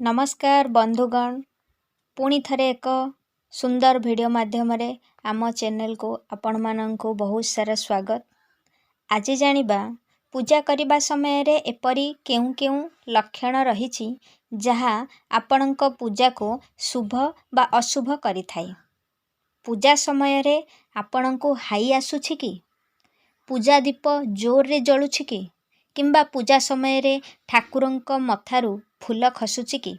नमस्कार बंधुगण, पुणी थरे एक सुंदर वीडियो माध्यम आम चैनल को आपण माननकु बहुत सारा स्वागत। आज जानिबा पूजा करने समय रे एपरी केउ केउ लक्षण रही जहा आपणक पूजा को शुभ बा अशुभ करि थाए। पूजा समय रे आपणकु हाई आसुछि कि, पूजा दीप जोर रे जळुछि कि, किंबा पूजा समय रे ठाकुरंक मथारू फूल खसुछि कि?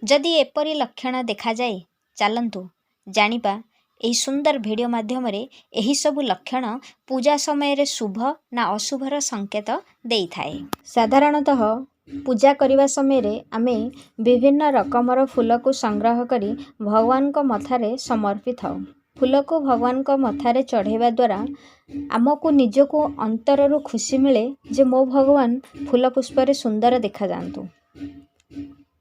जदि एपरी लक्षण देखा जाए, चलंतु जानिबा एही सुंदर वीडियो माध्यम रे एही सबु लक्षण पूजा समय रे शुभ ना अशुभर संकेत देई थाए। साधारणतः पूजा करिबा समय रे आमे विभिन्न रकमर फूल को संग्रह करी भगवान को मथारे समर्पित थाउ। फूल को भगवान को मथारे चढ़ेवा द्वारा आमको निजको अंतररू खुशी मिले जे मो भगवान फूल पुष्पर सुंदर देखा जांतु।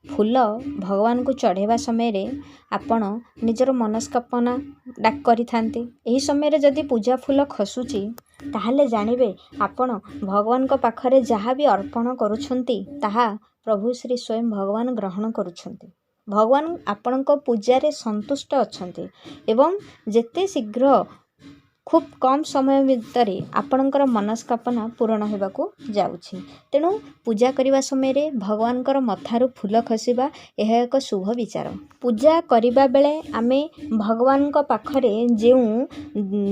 फूल भगवान को चढ़ेवा समय रे आपण निजर मनस्कामना डाक करि थांती। एही समय रे जदि पूजा फूल खसुची ताहाले जानिबे आपण भगवान को पाखरे जहाँ भी अर्पण करुछंती ताहा प्रभु श्री स्वयं भगवान ग्रहण करुछंती। भगवान आपणक पूजा रे संतुष्ट अछंती एवं जेते शीघ्र खूब कम समय भितर आपणकर मनस्कामना पूर्ण हेबाकू जाउछि। तेणु पूजा करिबा समय रे भगवानकर मथारू फूल खसिबा यह एक शुभ विचार। पूजा करिबा बेले आमे भगवानक पाखरे जेउ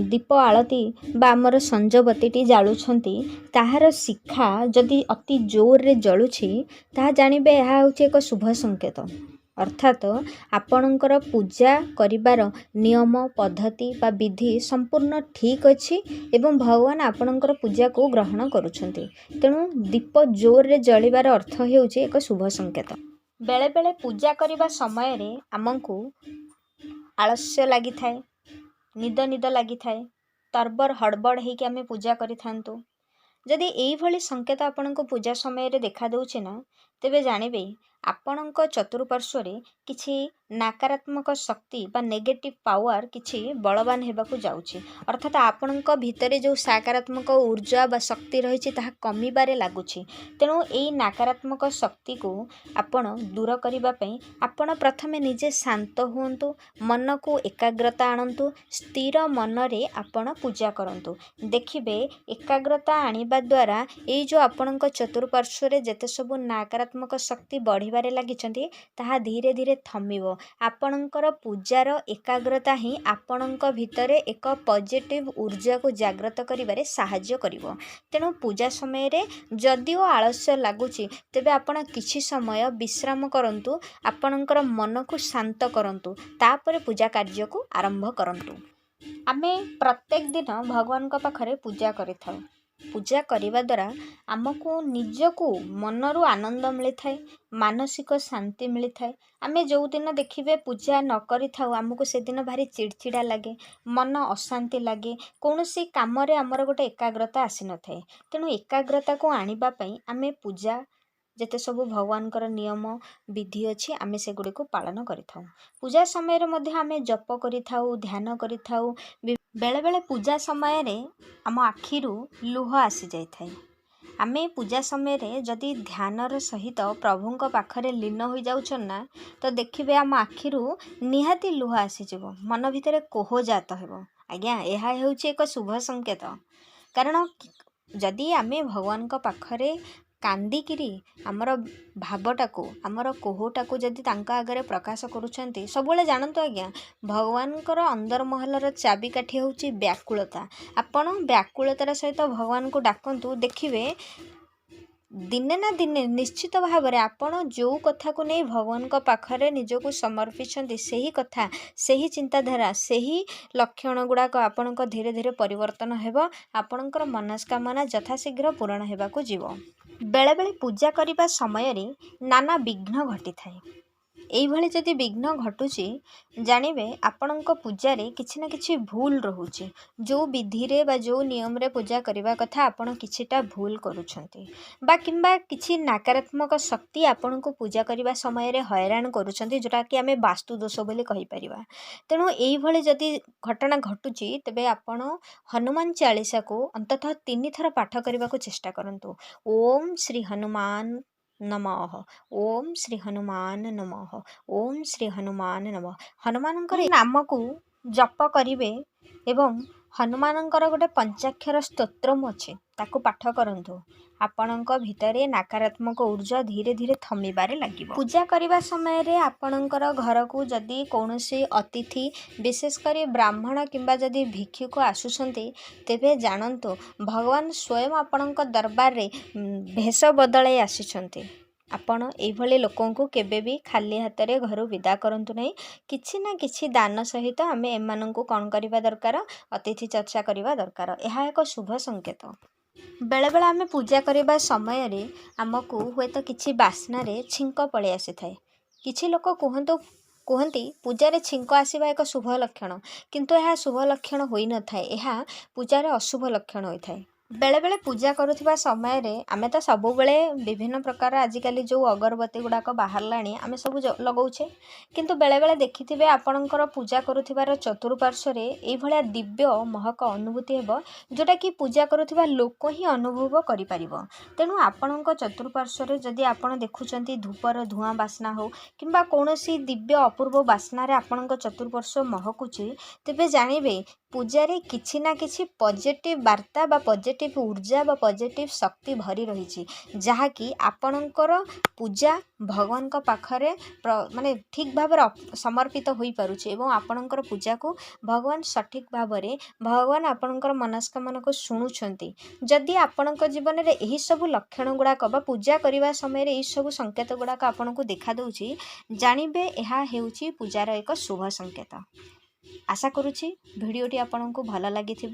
दीप आळती बा हमर संजबतीटी जाळुछंती ताहार शिखा जदि अति जोर रे जळुछि ताहा जानिबे ଏହା होछि एक शुभ संकेत। अर्थात आपणकर पूजा करिबार नियम पद्धति बा विधि संपूर्ण ठीक अछि एवं भगवान आपणकर पूजा को ग्रहण करुछंती। तेणु दीप जोर रे जळिबार अर्थ हेउछि एक शुभ संकेत। बेले बेले पूजा करिबा समय रे आमंकु आलस्य लागि थाए, निद निद लागि थाए, तरबर हड़बड़ हेकि आमे पूजा करि थांतु। जदि एई भली संकेत आपणको पूजा समय रे देखा दउछि ना, तेबे जानिबे आपणक चतुर्पार्श्व रे किछि नकारात्मक शक्ति बा नेगेटिव पावर किछि बलवान हेबाकू जाउछि। अर्थात आपणक भितरे जो सकारात्मक ऊर्जा बा शक्ति रहिछि ताहा कमिबारे लागुछि। तेणु एई नकारात्मक शक्ति को आपण दूर करिबा पई आपण प्रथमे निजे शांत हुंतु, मन को एकाग्रता आणंतु, स्थिर मन रे आपण पूजा करंतु। देखिबे एकाग्रता आनिबा द्वारा एई जो आपणक चतुर्पार्श्व रे जेते सब नकारात्मक शक्ति बढ़िबारे लागिचंती ताहा धीरे धीरे थमिबो। आपणकर पूजार एकाग्रता ही आपणक भितरे एक पॉजिटिव ऊर्जा को जागृत करिबारे सहाय्य करिवो। तेणु पूजा समय रे जदिओ आलस्य लागुची तेबे आपण किछि समय विश्राम करंतु, आपणकर मन को शांत करंतु, तापरे पूजा कार्य को आरंभ करंतु। आमे प्रत्येक दिन भगवान का पाखरे पूजा करिथाउ। पूजा करिबा द्वारा आमको निजको मनरू आनंद मिली थाए, मानसिक शांति मिली थाए। आमे जो दिन देखिबे पूजा न करि थाउ आमको से दिन भारी चिड़चिड़ा लगे, मन अशांति लगे, कौनसी काम रे हमर गोटे एकाग्रता आसी न थाए। तेणु एकाग्रता को आनिबा पई आमे पूजा जेते सब भगवानकर नियम विधि अछि आमे से गुडी को पालन करि थाउ। पूजा समय रे मध्ये आमे जप करि थाउ, ध्यान करि थाउ। बेले बेले पूजा समय रे आम आखिरू लुह आसी जाय थाए। आमे पूजा समय रे जदि ध्यानर सहित प्रभुंक पाखरे लीन होई जाउछन ना, तो देखिबे आम आखिरू निहाती लुह आसी जिवो, मन भितरे कोह जात हेबो। आज्ञा एहा हेउछि एक शुभ संकेत। कारण जदि आमे भगवान का पाखरे कांदिकिरी आमर भावटा को आमर कोहटा को जदि तांका आगरे प्रकाश करूछंती, सबले जानंतु आज्ञा भगवानकर अंदर महलर चाबिकाठी होउछि व्याकुलता। आपण व्याकुलतार सहित भगवान को डाकंतु, देखिबे दिने ना दिने निश्चित भाव में आपण जो कथा को नहीं भगवान का पाखरे निजको समर्पिछंती सेही कथा, सेही चिंताधारा, सेही लक्षण गुड़ाक आपण धीरे धीरे परिवर्तन हेबो। आपणकर मनस्कामना यथाशीघ्र पूर्ण हेबाकू जीवो। बेले बेले पूजा करिबा समय रे नाना विघ्न घटी थाए। एई भली जदि विघ्न घटुची जानिबे आपणक पूजा रे किछि ना किछि भूल रहुची। जो विधि रे बा जो नियम रे पूजा करिबा कथा आपण किछिटा भूल करूछंती बा किंबा किछि नकारात्मक शक्ति आपणको पूजा करिबा समय रे हैरान करूछंती, जोटा कि आमे वास्तु दोष बोली कहि परिबा। तेणु एई भली जदि घटना घटुची तेबे आपण हनुमान चालीसा को अंततः 3 थर पाठ करिबा को चेष्टा करंतु। ओम श्री हनुमान नमः। ओम श्री हनुमान नमः। ओम श्री हनुमान नमः। हनुमानଙ୍କର नामକୁ जप करिवे एवं हनुमानଙ୍କର ଗୋଟେ पंचाक्षर स्तोत्रम ଅଛି ତାକୁ ପାଠ କରନ୍ତୁ। ଆପଣଙ୍କ ଭିତରେ ନକାରାତ୍ମକ ऊर्जा ଧୀରେ ଧୀରେ ଥମିବାରେ ଲାଗିବ। ପୂଜା କରିବା ସମୟରେ ଆପଣଙ୍କର ଘରକୁ ଯଦି କୌଣସି ଅତିଥି ବିଶେଷ କରି ବ୍ରାହ୍ମଣ କିମ୍ବା ଯଦି ଭିକ୍ଷୁକ ଆସୁଛନ୍ତି ତେବେ ଜାଣନ୍ତୁ ଭଗବାନ ସ୍ୱୟଂ ଆପଣଙ୍କ ଦରବାରରେ ଭେଷ ବଦଳାଇ ଆସିଛନ୍ତି। ଆପଣ ଏଇଭଳି ଲୋକଙ୍କୁ କେବେ ବି ଖାଲି ହାତରେ ଘରୁ ବିଦା କରନ୍ତୁ ନାହିଁ। କିଛି ନା କିଛି ଦାନ ସହିତ ଆମେ ଏମାନଙ୍କୁ କ'ଣ କରିବା ଦରକାର, ଅତିଥି ଚର୍ଚ୍ଚା କରିବା ଦରକାର। ଏହା ଏକ ଶୁଭ ସଂକେତ। ବେଳେବେଳେ ଆମେ ପୂଜା କରିବା ସମୟରେ ଆମକୁ ହୁଏତ କିଛି ବାସ୍ନାରେ ଛିଙ୍କ ପଳେଇ ଆସିଥାଏ। କିଛି ଲୋକ କୁହନ୍ତି ପୂଜାରେ ଛିଙ୍କ ଆସିବା ଏକ ଶୁଭ ଲକ୍ଷଣ, କିନ୍ତୁ ଏହା ଶୁଭ ଲକ୍ଷଣ ହୋଇନଥାଏ, ଏହା ପୂଜାରେ ଅଶୁଭ ଲକ୍ଷଣ ହୋଇଥାଏ। ବେଳେବେଳେ ପୂଜା କରୁଥିବା ସମୟରେ ଆମେ ତ ସବୁବେଳେ ବିଭିନ୍ନ ପ୍ରକାର ଆଜିକାଲି ଯେଉଁ ଅଗରବତୀ ଗୁଡ଼ାକ ବାହାରିଲାଣି ଆମେ ସବୁ ଲଗାଉଛେ, କିନ୍ତୁ ବେଳେବେଳେ ଦେଖିଥିବେ ଆପଣଙ୍କର ପୂଜା କରୁଥିବାର ଚତୁଃପାର୍ଶ୍ୱରେ ଏଇଭଳିଆ ଦିବ୍ୟ ମହକ ଅନୁଭୂତି ହେବ ଯେଉଁଟାକି ପୂଜା କରୁଥିବା ଲୋକ ହିଁ ଅନୁଭବ କରିପାରିବ। ତେଣୁ ଆପଣଙ୍କ ଚତୁଃପାର୍ଶ୍ୱରେ ଯଦି ଆପଣ ଦେଖୁଛନ୍ତି ଧୂପର ଧୂଆଁ ବାସ୍ନା ହେଉ କିମ୍ବା କୌଣସି ଦିବ୍ୟ ଅପୂର୍ବ ବାସ୍ନାରେ ଆପଣଙ୍କ ଚତୁଃପାର୍ଶ୍ୱ ମହକୁଛି, ତେବେ ଜାଣିବେ ପୂଜାରେ କିଛି ନା କିଛି ପଜିଟିଭ୍ ବାର୍ତ୍ତା ବା ପଜିଟିଭ୍ ऊर्जा ବା ପଜିଟିଭ୍ ଶକ୍ତି ଭରି ରହିଛି, ଯାହାକି ଆପଣଙ୍କର ପୂଜା ଭଗବାନଙ୍କ ପାଖରେ ମାନେ ଠିକ୍ ଭାବରେ ସମର୍ପିତ ହୋଇପାରୁଛି ଏବଂ ଆପଣଙ୍କର ପୂଜାକୁ ଭଗବାନ ସଠିକ୍ ଭାବରେ ଭଗବାନ ଆପଣଙ୍କର ମନସ୍କାମନାକୁ ଶୁଣୁଛନ୍ତି। ଯଦି ଆପଣଙ୍କ ଜୀବନରେ ଏହିସବୁ ଲକ୍ଷଣ ଗୁଡ଼ାକ ବା ପୂଜା କରିବା ସମୟରେ ଏହିସବୁ ସଂକେତ ଗୁଡ଼ାକ ଆପଣଙ୍କୁ ଦେଖାଦେଉଛି, ଜାଣିବେ ଏହା ହେଉଛି ପୂଜାର ଏକ ଶୁଭ ସଂକେତ। आशा करुछि भिडियोटी आपनକୁ ଭଲ ଲାଗିଥିବ।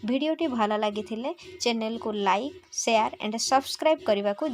भिडियोटी ଭଲ ଲାଗିଥିଲେ चैनल को लाइक शेयर एंड सब्सक्राइब करने को